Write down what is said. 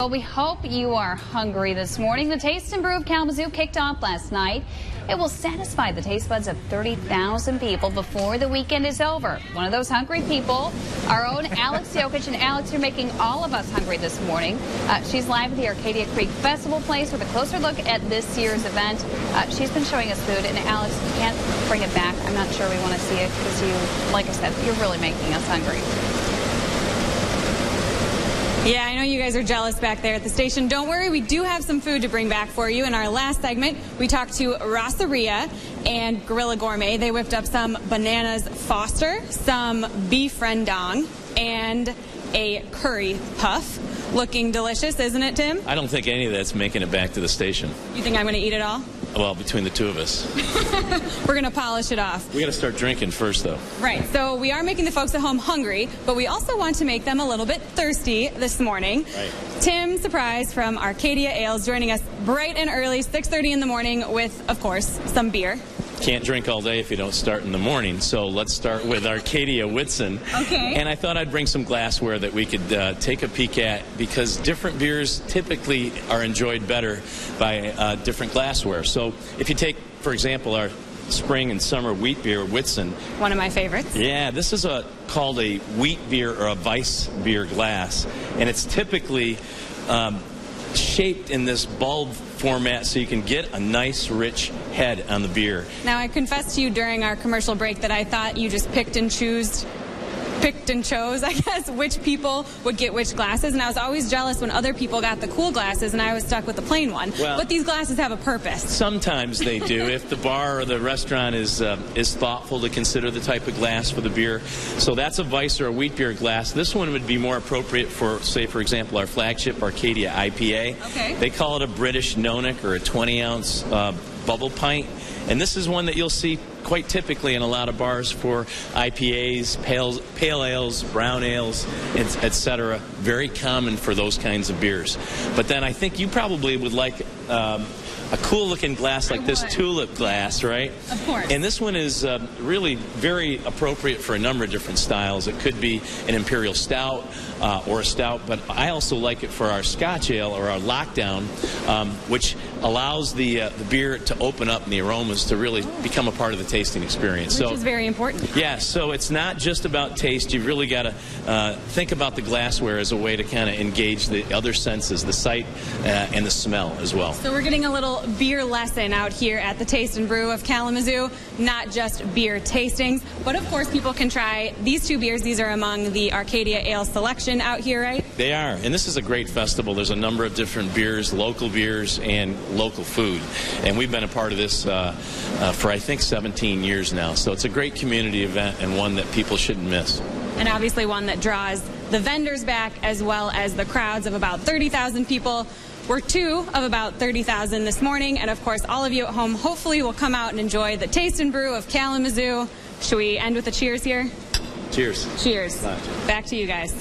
Well, we hope you are hungry this morning. The Taste and Brew of Kalamazoo kicked off last night. It will satisfy the taste buds of 30,000 people before the weekend is over. One of those hungry people, our own Alex Jokich. And Alex, you're making all of us hungry this morning. She's live at the Arcadia Creek Festival Place with a closer look at this year's event. She's been showing us food. And Alex, you can't bring it back. I'm not sure we want to see it because you, like I said, you're really making us hungry. Yeah, I know you guys are jealous back there at the station. Don't worry, we do have some food to bring back for you. In our last segment, we talked to Arcadia and Gorilla Gourmet. They whipped up some bananas Foster, some beef rendang, and a curry puff. Looking delicious, isn't it, Tim? I don't think any of that's making it back to the station. You think I'm going to eat it all? Well, between the two of us. We're going to polish it off. We got to start drinking first, though. Right. So we are making the folks at home hungry, but we also want to make them a little bit thirsty this morning. Right. Tim Suprise from Arcadia Ales joining us bright and early, 6:30 in the morning with, of course, some beer. Can't drink all day if you don't start in the morning, so let's start with Arcadia Whitson. Okay. And I thought I'd bring some glassware that we could take a peek at, because different beers typically are enjoyed better by different glassware. So if you take, for example, our spring and summer wheat beer, Whitson. One of my favorites. Yeah, this is called a wheat beer or a Weiss beer glass, and it's typically shaped in this bulb format so you can get a nice rich head on the beer. Now, I confessed to you during our commercial break that I thought you just picked and chose, I guess, which people would get which glasses, and I was always jealous when other people got the cool glasses and I was stuck with the plain one. Well, but these glasses have a purpose. Sometimes they do, if the bar or the restaurant is thoughtful to consider the type of glass for the beer. So that's a Weiss or a wheat beer glass. This one would be more appropriate for, say, for example, our flagship Arcadia IPA. Okay. They call it a British Nonic, or a 20-ounce bubble pint. And this is one that you'll see quite typically in a lot of bars for IPAs, pale ales, brown ales, etc. Very common for those kinds of beers. But then I think you probably would like a cool-looking glass like this tulip glass, right? Of course. And this one is really very appropriate for a number of different styles. It could be an imperial stout or a stout, but I also like it for our Scotch ale or our lockdown, which allows the beer to open up and the aromas to really become a part of the tasting experience. Which is very important. Yeah, so it's not just about taste. You've really got to think about the glassware as a way to kind of engage the other senses, the sight and the smell as well. So we're getting a little beer lesson out here at the Taste and Brew of Kalamazoo, not just beer tastings, but of course people can try these two beers. These are among the Arcadia Ale selection out here, right? They are, and this is a great festival. There's a number of different beers, local beers, and local food. And we've been a part of this for, I think, 17 years now. So it's a great community event and one that people shouldn't miss. And obviously one that draws the vendors back as well as the crowds of about 30,000 people. We're two of about 30,000 this morning, and of course all of you at home hopefully will come out and enjoy the Taste and Brew of Kalamazoo. Should we end with a cheers here? Cheers. Cheers. Back to you guys.